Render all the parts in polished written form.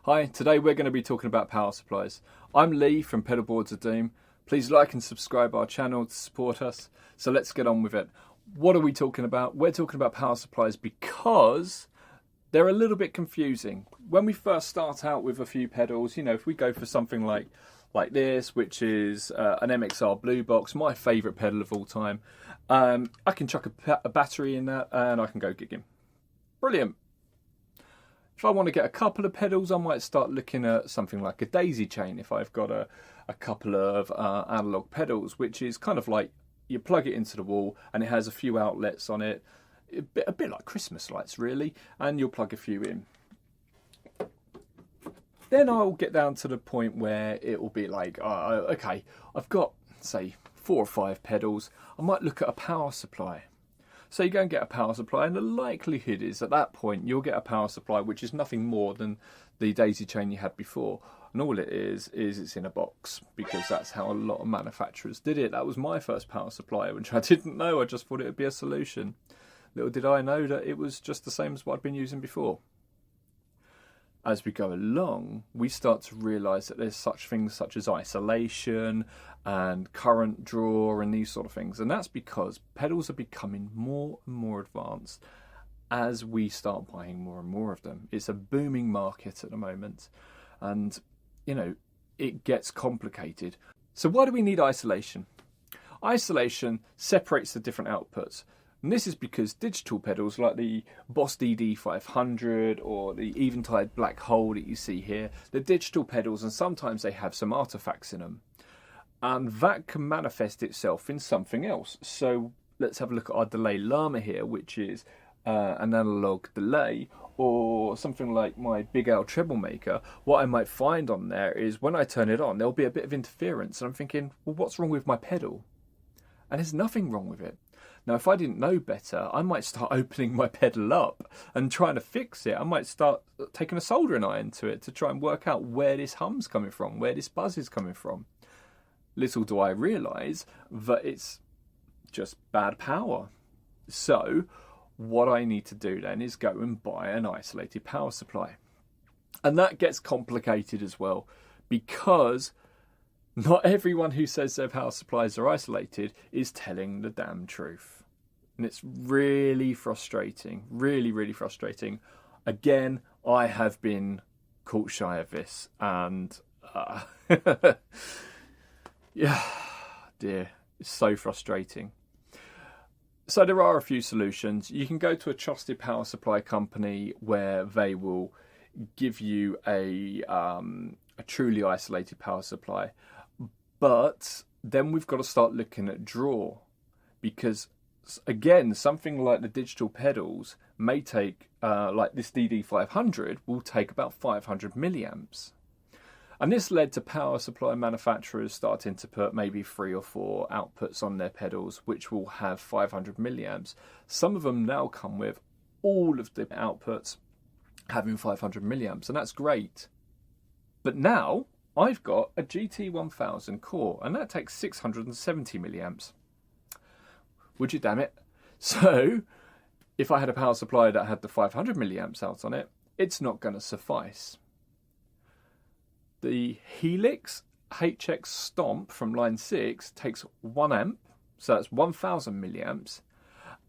Hi, today we're going to be talking about power supplies. I'm Lee from Pedalboards of Doom. Please like and subscribe our channel to support us. So let's get on with it. What are we talking about? We're talking about power supplies because they're a little bit confusing. When we first start out with a few pedals, if we go for something like this, which is an MXR Blue Box, my favourite pedal of all time, I can chuck a battery in that and I can go gigging. Brilliant. If I want to get a couple of pedals, I might start looking at something like a daisy chain if I've got a couple of analog pedals, which is kind of like you plug it into the wall and it has a few outlets on it, a bit like Christmas lights really, and you'll plug a few in. Then I'll get down to the point where it will be like, okay, I've got, say, 4 or 5 pedals. I might look at a power supply. So you go and get a power supply, and the likelihood is at that point you'll get a power supply which is nothing more than the daisy chain you had before. And all it is it's in a box, because that's how a lot of manufacturers did it. That was my first power supply, which I didn't know. I just thought it would be a solution. Little did I know that it was just the same as what I'd been using before. As we go along, we start to realise that there's such things such as isolation and current draw and these sort of things. And that's because pedals are becoming more and more advanced as we start buying more and more of them. It's a booming market at the moment. And, it gets complicated. So why do we need isolation? Isolation separates the different outputs. And this is because digital pedals like the Boss DD500 or the Eventide Black Hole that you see here, they're digital pedals and sometimes they have some artifacts in them. And that can manifest itself in something else. So let's have a look at our delay llama here, which is an analog delay, or something like my Big L treble maker. What I might find on there is when I turn it on, there'll be a bit of interference. And I'm thinking, well, what's wrong with my pedal? And there's nothing wrong with it. Now, if I didn't know better, I might start opening my pedal up and trying to fix it. I might start taking a soldering iron to it to try and work out where this hum's coming from, where this buzz is coming from. Little do I realise that it's just bad power. So what I need to do then is go and buy an isolated power supply. And that gets complicated as well, because not everyone who says their power supplies are isolated is telling the damn truth. And it's really frustrating, really, really frustrating. Again, I have been caught shy of this, and yeah, dear, it's so frustrating. So there are a few solutions. You can go to a trusted power supply company where they will give you a truly isolated power supply. But then we've got to start looking at draw, because again, something like the digital pedals may take, like this DD500 will take about 500 milliamps. And this led to power supply manufacturers starting to put maybe 3 or 4 outputs on their pedals, which will have 500 milliamps. Some of them now come with all of the outputs having 500 milliamps, and that's great. But now I've got a GT1000 core, and that takes 670 milliamps. Would you damn it? So if I had a power supply that had the 500 milliamps out on it, it's not going to suffice. The Helix HX Stomp from line 6 takes 1 amp, so that's 1000 milliamps.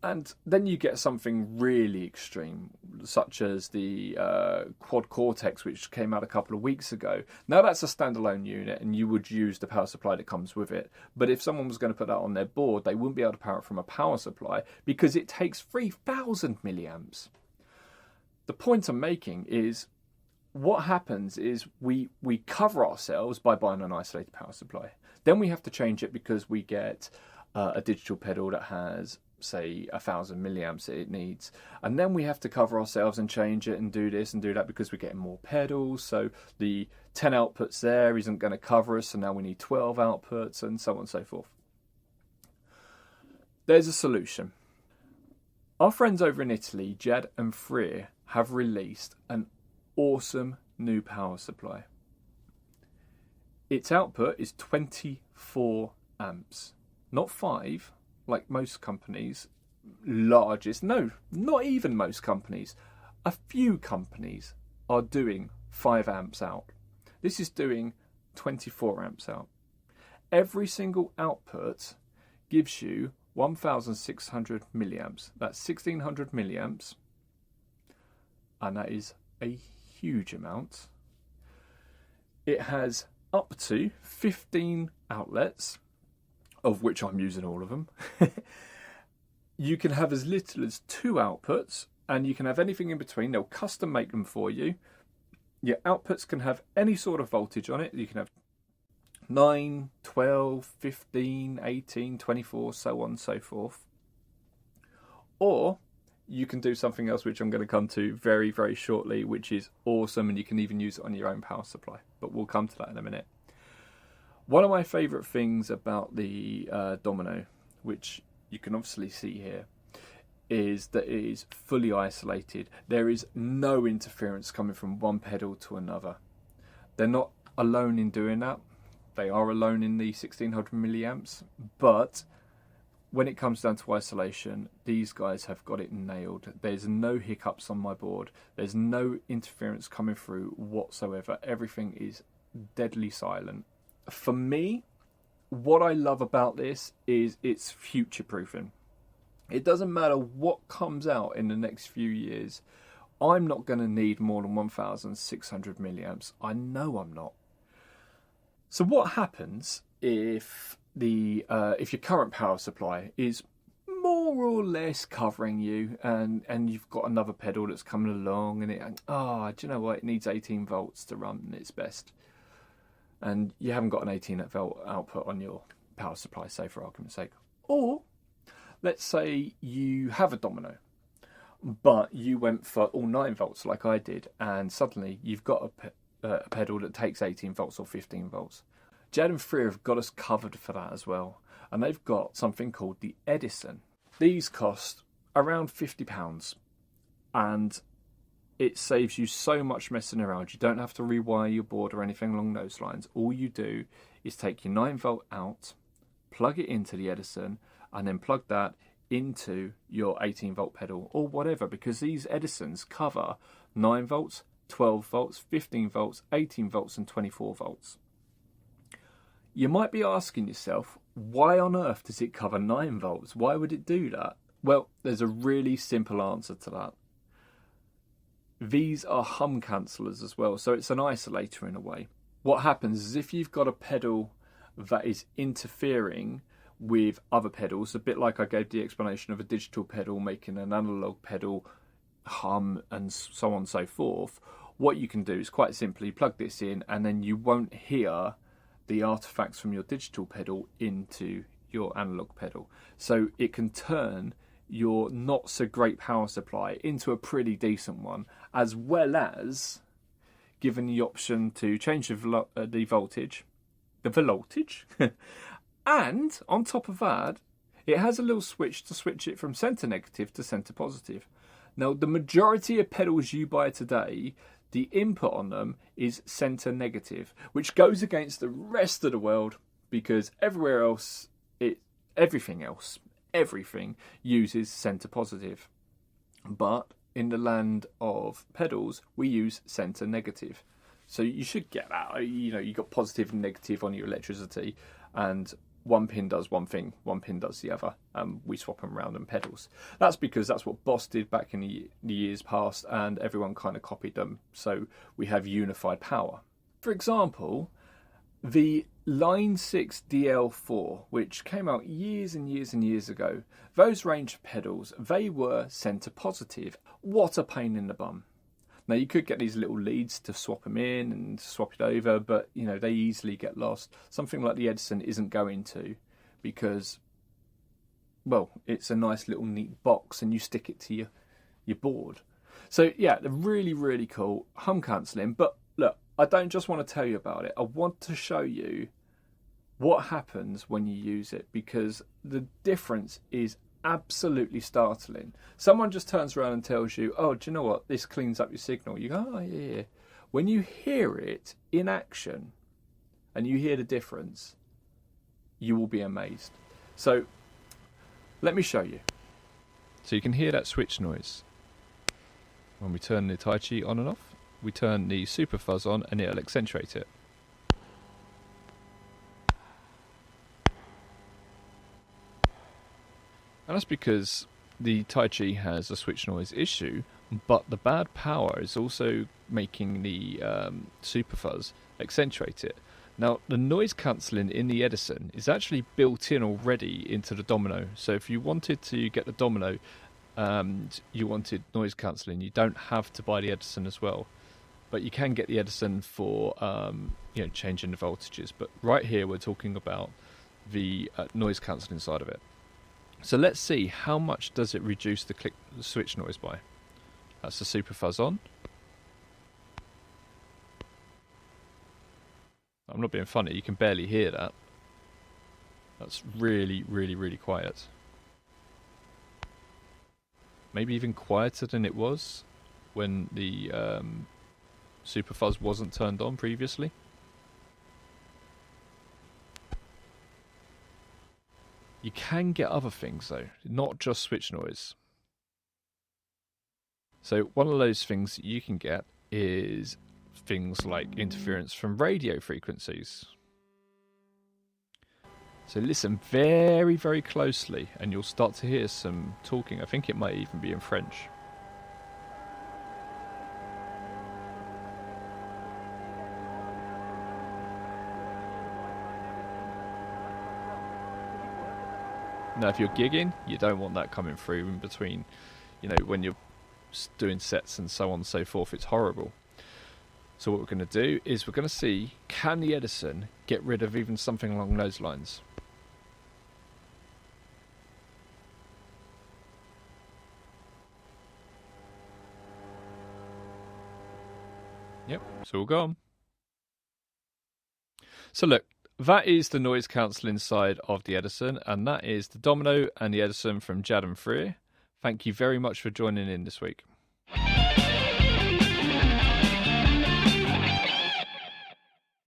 And then you get something really extreme, such as the Quad Cortex, which came out a couple of weeks ago. Now that's a standalone unit, and you would use the power supply that comes with it. But if someone was going to put that on their board, they wouldn't be able to power it from a power supply because it takes 3000 milliamps. The point I'm making is, what happens is we cover ourselves by buying an isolated power supply. Then we have to change it because we get a digital pedal that has, say, 1000 milliamps that it needs, and then we have to cover ourselves and change it and do this and do that because we're getting more pedals, so the 10 outputs there isn't going to cover us, so now we need 12 outputs, and so on and so forth. There's a solution. Our friends over in Italy, JADFREER, have released an awesome new power supply. Its output is 24 amps, not 5 like most companies, largest, no, not even most companies. A few companies are doing 5 amps out. This is doing 24 amps out. Every single output gives you 1,600 milliamps. That's 1,600 milliamps, and that is a huge amount. It has up to 15 outlets, of which I'm using all of them. You can have as little as 2 outputs, and you can have anything in between. They'll custom make them for you. Your outputs can have any sort of voltage on it. You can have 9, 12, 15, 18, 24, so on and so forth. Or you can do something else, which I'm going to come to very, very shortly, which is awesome, and you can even use it on your own power supply. But we'll come to that in a minute. One of my favourite things about the Domino, which you can obviously see here, is that it is fully isolated. There is no interference coming from one pedal to another. They're not alone in doing that. They are alone in the 1,600 milliamps, but when it comes down to isolation, these guys have got it nailed. There's no hiccups on my board. There's no interference coming through whatsoever. Everything is deadly silent. For me, what I love about this is it's future-proofing. It doesn't matter what comes out in the next few years. I'm not going to need more than 1,600 milliamps. I know I'm not. So what happens if your current power supply is more or less covering you, and you've got another pedal that's coming along, and do you know what? It needs 18 volts to run its best, and you haven't got an 18 volt output on your power supply, say for argument's sake. Or let's say you have a Domino, but you went for all 9 volts like I did, and suddenly you've got a pedal that takes 18 volts or 15 volts. JADFREER have got us covered for that as well, and they've got something called the Edison. These cost around £50, and it saves you so much messing around. You don't have to rewire your board or anything along those lines. All you do is take your 9 volt out, plug it into the Edison, and then plug that into your 18 volt pedal or whatever, because these Edisons cover 9 volts, 12 volts, 15 volts, 18 volts and 24 volts. You might be asking yourself, why on earth does it cover 9 volts? Why would it do that? Well, there's a really simple answer to that. These are hum cancellers as well, so it's an isolator in a way. What happens is if you've got a pedal that is interfering with other pedals, a bit like I gave the explanation of a digital pedal making an analog pedal hum and so on and so forth, what you can do is quite simply plug this in, and then you won't hear the artifacts from your digital pedal into your analog pedal. So it can turn your not so great power supply into a pretty decent one, as well as giving the option to change the voltage, and on top of that, it has a little switch to switch it from centre negative to centre positive. Now, the majority of pedals you buy today, the input on them is centre negative, which goes against the rest of the world, because everywhere else, everything uses centre positive. But in the land of pedals, we use centre negative. So you should get that. You got positive and negative on your electricity, and one pin does one thing, one pin does the other, and we swap them around in pedals. That's because that's what Boss did back in the years past, and everyone kind of copied them, so we have unified power. For example, the Line 6 DL4, which came out years and years and years ago, those range pedals, they were centre positive. What a pain in the bum. Now, you could get these little leads to swap them in and swap it over, but, they easily get lost. Something like the Edison isn't going to, because, well, it's a nice little neat box and you stick it to your board. So, yeah, they're really, really cool. Hum cancelling. But, look, I don't just want to tell you about it. I want to show you what happens when you use it, because the difference is absolutely startling. Someone just turns around and tells you, oh, do you know what, this cleans up your signal. You go, oh yeah. When you hear it in action and you hear the difference, you will be amazed. So let me show you. So you can hear that switch noise when we turn the Tai Chi on and off. we turn the super fuzz on and it'll accentuate it. And that's because the Tai Chi has a switch noise issue, but the bad power is also making the super fuzz accentuate it. Now, the noise cancelling in the Edison is actually built in already into the Domino. So if you wanted to get the Domino and you wanted noise cancelling, you don't have to buy the Edison as well. But you can get the Edison for changing the voltages. But right here we're talking about the noise cancelling side of it. So let's see, how much does it reduce the switch noise by? That's the super fuzz on. I'm not being funny, you can barely hear that. That's really, really, really quiet. Maybe even quieter than it was when the super fuzz wasn't turned on previously. You can get other things though, not just switch noise. So one of those things that you can get is things like interference from radio frequencies. So listen very, very closely and you'll start to hear some talking. I think it might even be in French. Now, if you're gigging, you don't want that coming through in between, when you're doing sets and so on and so forth. It's horrible. So what we're going to do is we're going to see, can the Edison get rid of even something along those lines? Yep, it's all gone. So look, that is the noise cancelling side of the Edison, and that is the Domino and the Edison from JADFREER. Thank you very much for joining in this week.